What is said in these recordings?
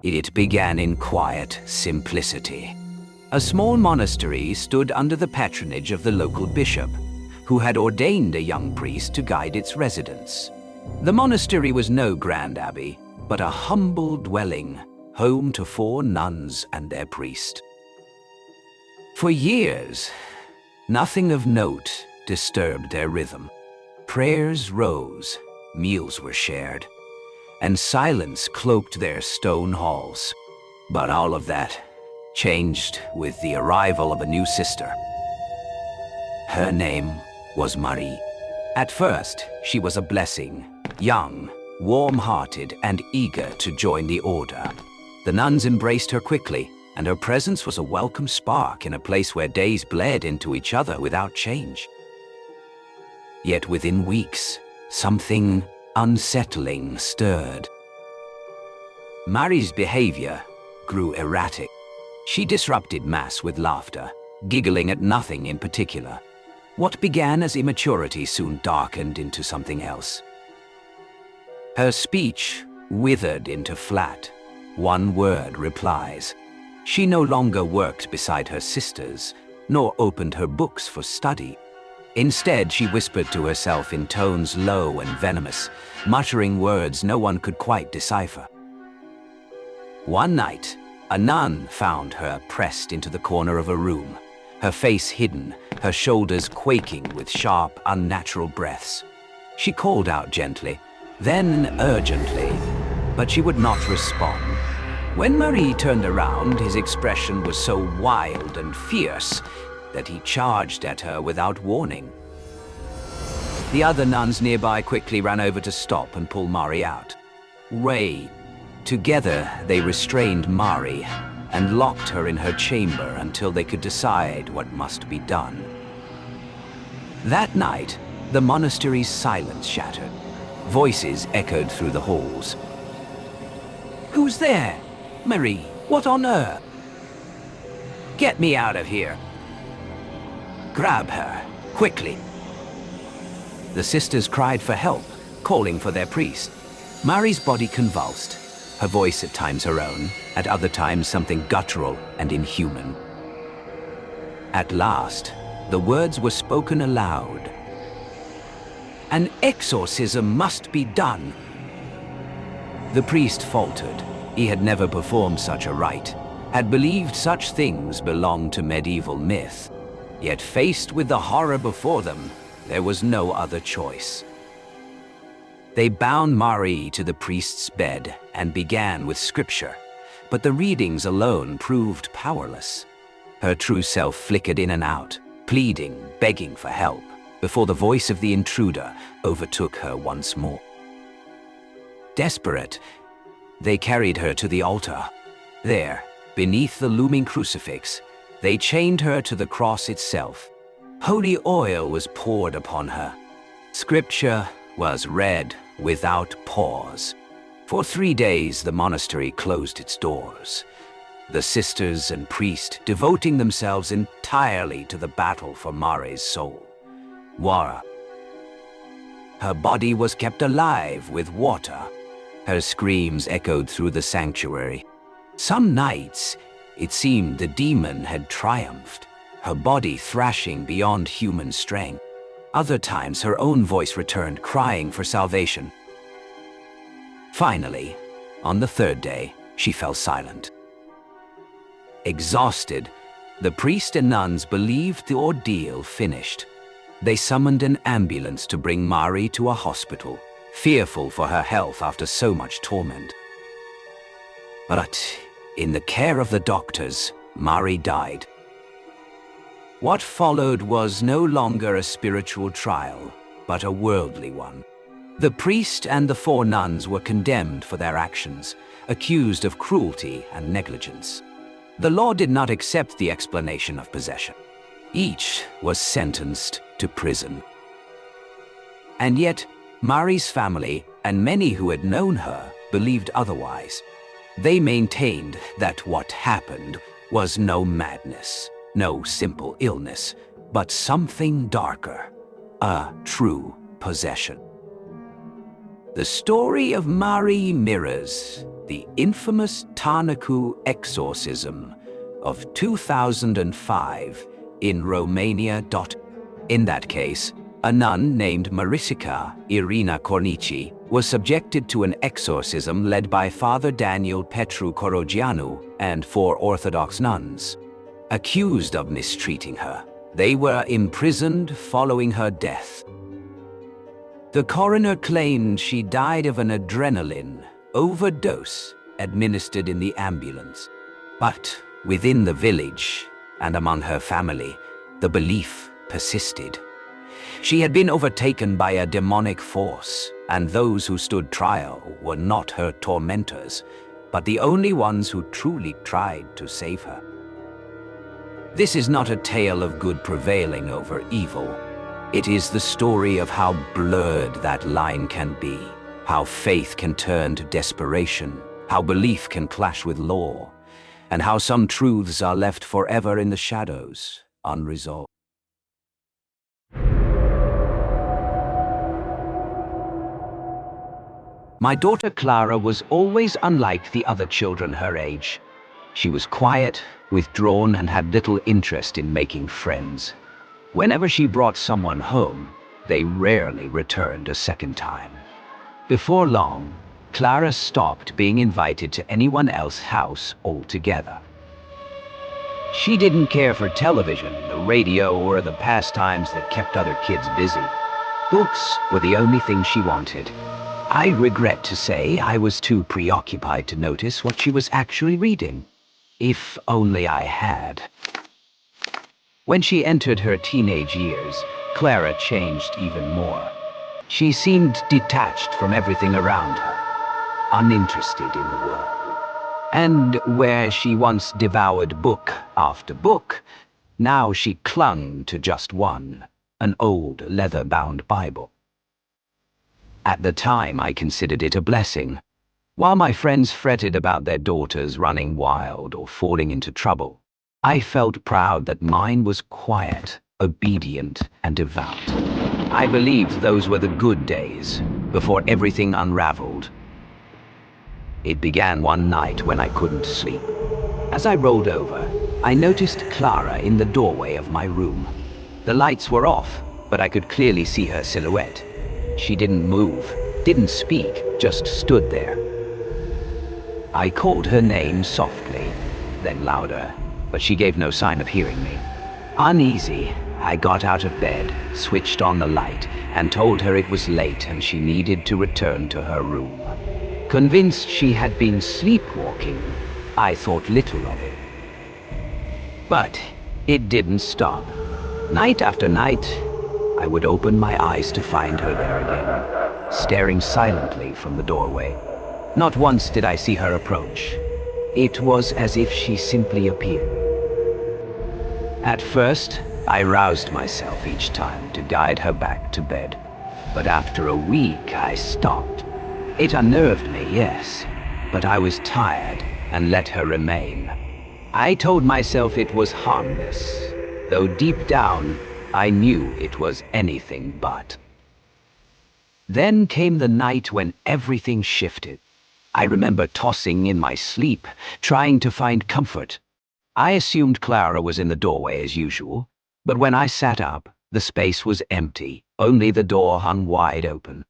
It began in quiet simplicity. A small monastery stood under the patronage of the local bishop, who had ordained a young priest to guide its residents. The monastery was no grand abbey, but a humble dwelling, home to 4 nuns and their priest. For years, nothing of note disturbed their rhythm. Prayers rose, meals were shared, and silence cloaked their stone halls. But all of that changed with the arrival of a new sister. Her name was Marie. At first, she was a blessing, young, warm-hearted, and eager to join the order. The nuns embraced her quickly, and her presence was a welcome spark in a place where days bled into each other without change. Yet within weeks, something unsettling stirred. Marie's behavior grew erratic. She disrupted Mass with laughter, giggling at nothing in particular. What began as immaturity soon darkened into something else. Her speech withered into flat, one-word replies. She no longer worked beside her sisters, nor opened her books for study. Instead, she whispered to herself in tones low and venomous, muttering words no one could quite decipher. One night, a nun found her pressed into the corner of a room, her face hidden, her shoulders quaking with sharp, unnatural breaths. She called out gently, then urgently, but she would not respond. When Marie turned around, his expression was so wild and fierce that he charged at her without warning. The other nuns nearby quickly ran over to stop and pull Marie out. Wait. Together, they restrained Marie and locked her in her chamber until they could decide what must be done. That night, the monastery's silence shattered. Voices echoed through the halls. "Who's there? Marie, what on earth? Get me out of here. Grab her, quickly." The sisters cried for help, calling for their priest. Marie's body convulsed, her voice at times her own, at other times something guttural and inhuman. At last, the words were spoken aloud. "An exorcism must be done." The priest faltered. He had never performed such a rite, had believed such things belonged to medieval myth. Yet faced with the horror before them, there was no other choice. They bound Marie to the priest's bed and began with scripture, but the readings alone proved powerless. Her true self flickered in and out, pleading, begging for help, before the voice of the intruder overtook her once more. Desperate, they carried her to the altar. There, beneath the looming crucifix, they chained her to the cross itself. Holy oil was poured upon her. Scripture was read without pause. For 3 days, the monastery closed its doors, the sisters and priest devoting themselves entirely to the battle for Marie's soul. Wara. Her body was kept alive with water. Her screams echoed through the sanctuary. Some nights, it seemed the demon had triumphed, her body thrashing beyond human strength. Other times, her own voice returned, crying for salvation. Finally, on the 3rd day, she fell silent. Exhausted, the priest and nuns believed the ordeal finished. They summoned an ambulance to bring Marie to a hospital, fearful for her health after so much torment. But in the care of the doctors, Marie died. What followed was no longer a spiritual trial, but a worldly one. The priest and the 4 nuns were condemned for their actions, accused of cruelty and negligence. The law did not accept the explanation of possession. Each was sentenced to prison. And yet, Marie's family and many who had known her believed otherwise. They maintained that what happened was no madness, no simple illness, but something darker, a true possession. The story of Marie mirrors The infamous Târnăcu exorcism of 2005 in Romania. In that case, a nun named Marisica Irina Cornici was subjected to an exorcism led by Father Daniel Petru Corogianu and 4 Orthodox nuns. Accused of mistreating her, they were imprisoned following her death. The coroner claimed she died of an adrenaline overdose administered in the ambulance. But within the village and among her family, the belief persisted. She had been overtaken by a demonic force, and those who stood trial were not her tormentors, but the only ones who truly tried to save her. This is not a tale of good prevailing over evil. It is the story of how blurred that line can be, how faith can turn to desperation, how belief can clash with law, and how some truths are left forever in the shadows, unresolved. My daughter Clara was always unlike the other children her age. She was quiet, withdrawn, and had little interest in making friends. Whenever she brought someone home, they rarely returned a second time. Before long, Clara stopped being invited to anyone else's house altogether. She didn't care for television, the radio, or the pastimes that kept other kids busy. Books were the only thing she wanted. I regret to say I was too preoccupied to notice what she was actually reading. If only I had. When she entered her teenage years, Clara changed even more. She seemed detached from everything around her, uninterested in the world. And where she once devoured book after book, now she clung to just one, an old leather-bound Bible. At the time, I considered it a blessing. While my friends fretted about their daughters running wild or falling into trouble, I felt proud that mine was quiet, obedient, and devout. I believed those were the good days, before everything unraveled. It began one night when I couldn't sleep. As I rolled over, I noticed Clara in the doorway of my room. The lights were off, but I could clearly see her silhouette. She didn't move, didn't speak, just stood there. I called her name softly, then louder, but she gave no sign of hearing me. Uneasy, I got out of bed, switched on the light, and told her it was late and she needed to return to her room. Convinced she had been sleepwalking, I thought little of it. But it didn't stop. Night after night, I would open my eyes to find her there again, staring silently from the doorway. Not once did I see her approach. It was as if she simply appeared. At first, I roused myself each time to guide her back to bed. But after a week, I stopped. It unnerved me, yes, but I was tired and let her remain. I told myself it was harmless, though deep down, I knew it was anything but. Then came the night when everything shifted. I remember tossing in my sleep, trying to find comfort. I assumed Clara was in the doorway as usual, but when I sat up, the space was empty, only the door hung wide open.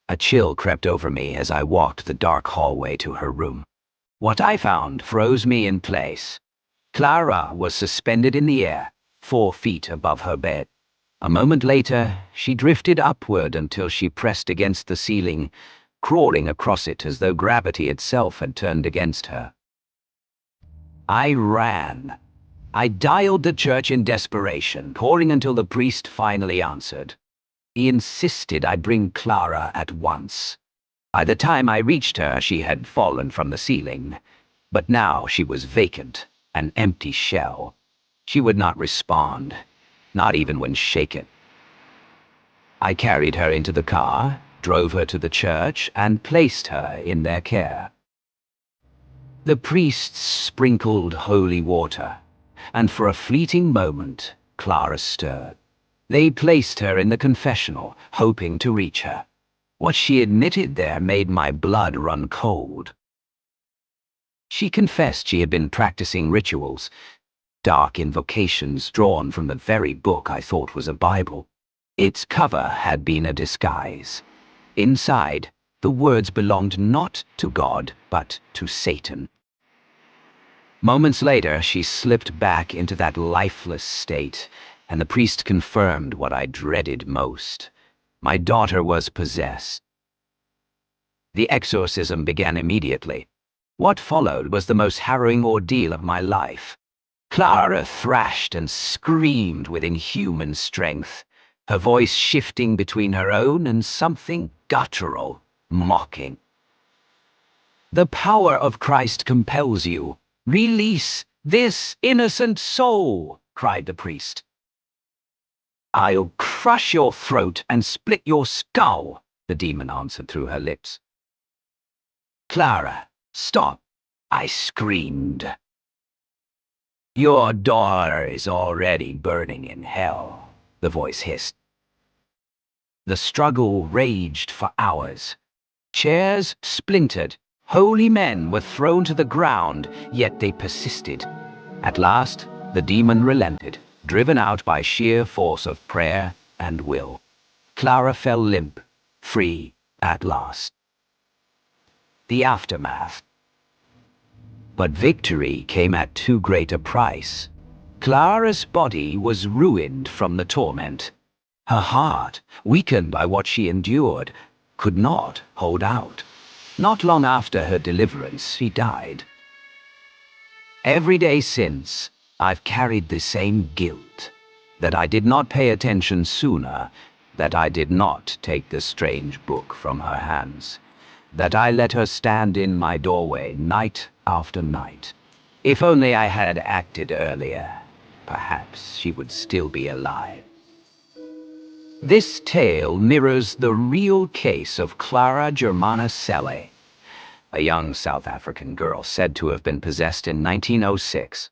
A chill crept over me as I walked the dark hallway to her room. What I found froze me in place. Clara was suspended in the air, 4 feet above her bed. A moment later, she drifted upward until she pressed against the ceiling, crawling across it as though gravity itself had turned against her. I ran. I dialed the church in desperation, calling until the priest finally answered. He insisted I bring Clara at once. By the time I reached her, she had fallen from the ceiling. But now she was vacant, an empty shell. She would not respond, not even when shaken. I carried her into the car, drove her to the church, and placed her in their care. The priests sprinkled holy water, and for a fleeting moment, Clara stirred. They placed her in the confessional, hoping to reach her. What she admitted there made my blood run cold. She confessed she had been practicing rituals, dark invocations drawn from the very book I thought was a Bible. Its cover had been a disguise. Inside, the words belonged not to God, but to Satan. Moments later, she slipped back into that lifeless state, and the priest confirmed what I dreaded most. My daughter was possessed. The exorcism began immediately. What followed was the most harrowing ordeal of my life. Clara thrashed and screamed with inhuman strength, her voice shifting between her own and something guttural, mocking. "The power of Christ compels you. Release this innocent soul," cried the priest. "I'll crush your throat and split your skull," the demon answered through her lips. "Clara, stop," I screamed. "Your daughter is already burning in hell," the voice hissed. The struggle raged for hours. Chairs splintered. Holy men were thrown to the ground, yet they persisted. At last, the demon relented, driven out by sheer force of prayer and will. Clara fell limp, free at last. The aftermath. But victory came at too great a price. Clara's body was ruined from the torment. Her heart, weakened by what she endured, could not hold out. Not long after her deliverance, she died. Every day since, I've carried the same guilt, that I did not pay attention sooner, that I did not take the strange book from her hands, that I let her stand in my doorway night after night. If only I had acted earlier, perhaps she would still be alive. This tale mirrors the real case of Clara Germana Selle, a young South African girl said to have been possessed in 1906.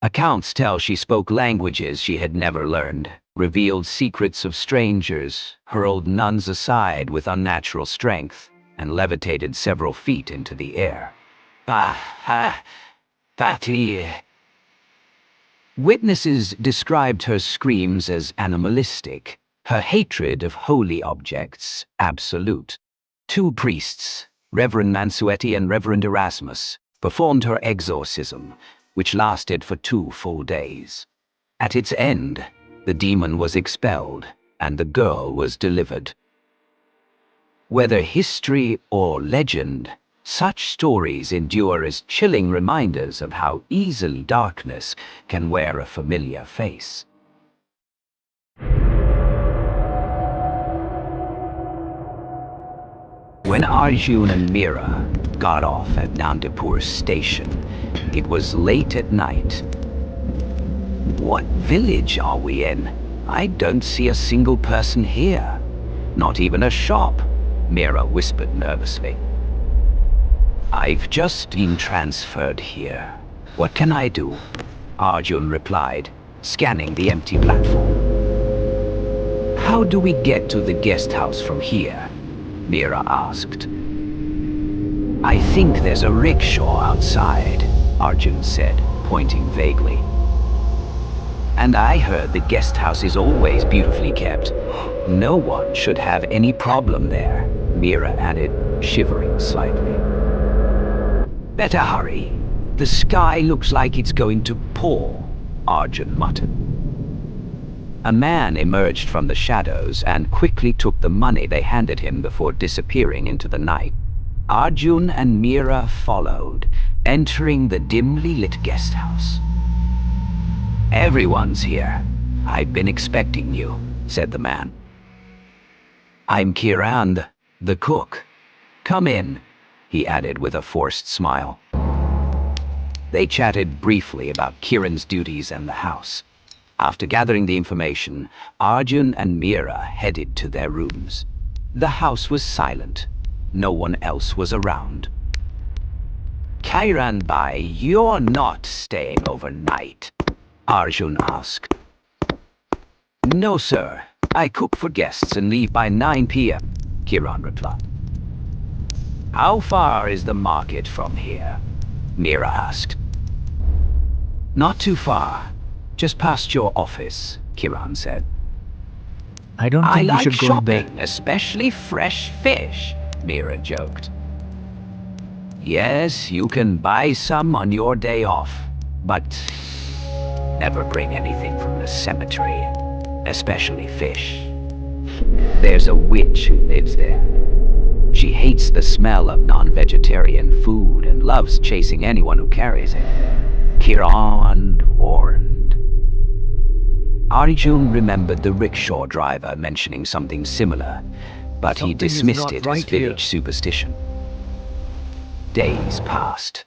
Accounts tell she spoke languages she had never learned, revealed secrets of strangers, hurled nuns aside with unnatural strength, and levitated several feet into the air. Witnesses described her screams as animalistic, her hatred of holy objects absolute. Two priests, Reverend Mansuetti and Reverend Erasmus, performed her exorcism, which lasted for 2 full days. At its end, the demon was expelled, and the girl was delivered. Whether history or legend, such stories endure as chilling reminders of how easily darkness can wear a familiar face. When Arjun and Mira got off at Nandapur station, it was late at night. "What village are we in? I don't see a single person here. Not even a shop," Mira whispered nervously. "I've just been transferred here. What can I do?" Arjun replied, scanning the empty platform. "How do we get to the guest house from here?" Mira asked. "I think there's a rickshaw outside," Arjun said, pointing vaguely. "And I heard the guest house is always beautifully kept. No one should have any problem there," Mira added, shivering slightly. "Better hurry. The sky looks like it's going to pour," Arjun muttered. A man emerged from the shadows and quickly took the money they handed him before disappearing into the night. Arjun and Mira followed, entering the dimly lit guest house. "Everyone's here. I've been expecting you," said the man. "I'm Kiran, the cook. Come in," he added with a forced smile. They chatted briefly about Kiran's duties and the house. After gathering the information, Arjun and Mira headed to their rooms. The house was silent. No one else was around. "Kiran Bhai, you're not staying overnight?" Arjun asked. "No, sir. I cook for guests and leave by 9 p.m. Kiran replied. How far is the market from here? Mira asked. Not too far. Just past your office, Kiran said. I don't I think we like should go there. shopping, especially fresh fish, Mira joked. Yes, you can buy some on your day off, but never bring anything from the cemetery, especially fish. There's a witch who lives there. She hates the smell of non-vegetarian food and loves chasing anyone who carries it. Kiran warned. Arjun remembered the rickshaw driver mentioning something similar, but he Something is dismissed not it as right here. village superstition. Days passed.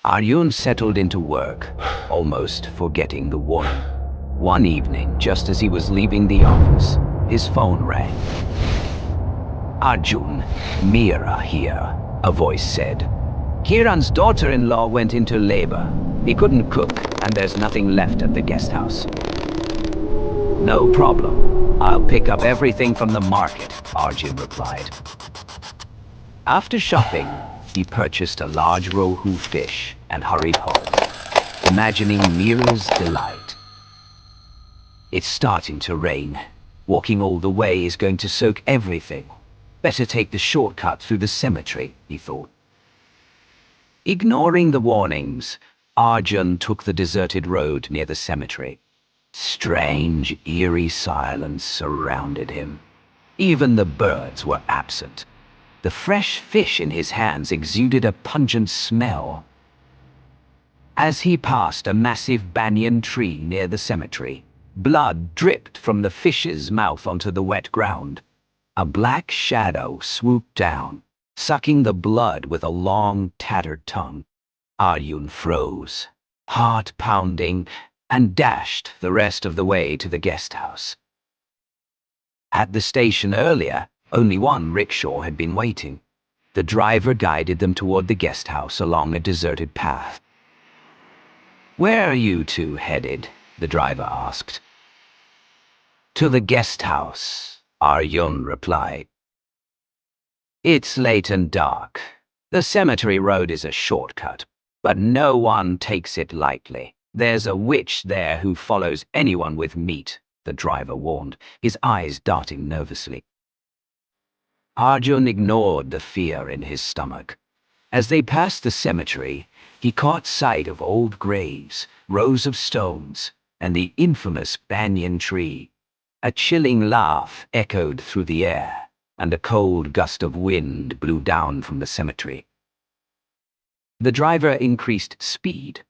Arjun settled into work, almost forgetting the warning. One evening, just as he was leaving the office, his phone rang. Arjun, Mira here, a voice said. Kiran's daughter-in-law went into labor. He couldn't cook, and there's nothing left at the guest house. No problem. I'll pick up everything from the market, Arjun replied. After shopping, he purchased a large rohu fish and hurried home, imagining Mira's delight. It's starting to rain. Walking all the way is going to soak everything. Better take the shortcut through the cemetery, he thought. Ignoring the warnings, Arjun took the deserted road near the cemetery. Strange, eerie silence surrounded him. Even the birds were absent. The fresh fish in his hands exuded a pungent smell. As he passed a massive banyan tree near the cemetery, blood dripped from the fish's mouth onto the wet ground. A black shadow swooped down, sucking the blood with a long, tattered tongue. Arjun froze, heart pounding, and dashed the rest of the way to the guest house. At the station earlier, only one rickshaw had been waiting. The driver guided them toward the guest house along a deserted path. Where are you two headed? The driver asked. To the guest house, Arjun replied. It's late and dark. The cemetery road is a shortcut, but no one takes it lightly. There's a witch there who follows anyone with meat, the driver warned, his eyes darting nervously. Arjun ignored the fear in his stomach. As they passed the cemetery, he caught sight of old graves, rows of stones, and the infamous banyan tree. A chilling laugh echoed through the air, and a cold gust of wind blew down from the cemetery. The driver increased speed.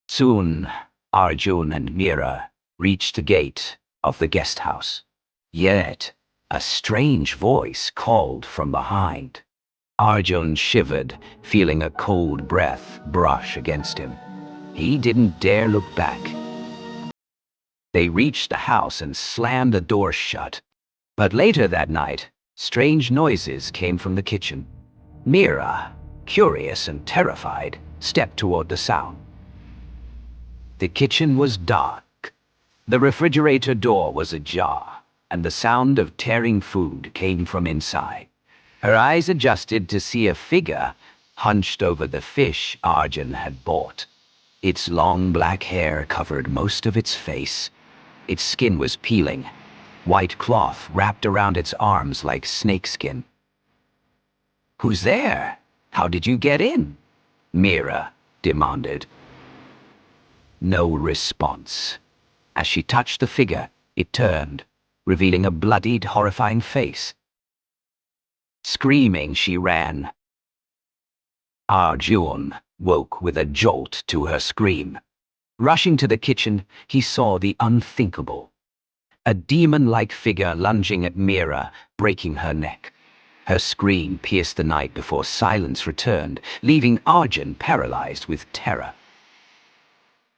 Soon, Arjun and Mira reached the gate of the guest house. Yet, a strange voice called from behind. Arjun shivered, feeling a cold breath brush against him. He didn't dare look back. They reached the house and slammed the door shut. But later that night, strange noises came from the kitchen. Mira, curious and terrified, stepped toward the sound. The kitchen was dark. The refrigerator door was ajar, and the sound of tearing food came from inside. Her eyes adjusted to see a figure hunched over the fish Arjun had bought. Its long black hair covered most of its face. Its skin was peeling. White cloth wrapped around its arms like snakeskin. Who's there? How did you get in? Mira demanded. No response. As she touched the figure, it turned, revealing a bloodied, horrifying face. Screaming, she ran. Arjun woke with a jolt to her scream. Rushing to the kitchen, he saw the unthinkable. A demon-like figure lunging at Mira, breaking her neck. Her scream pierced the night before silence returned, leaving Arjun paralyzed with terror.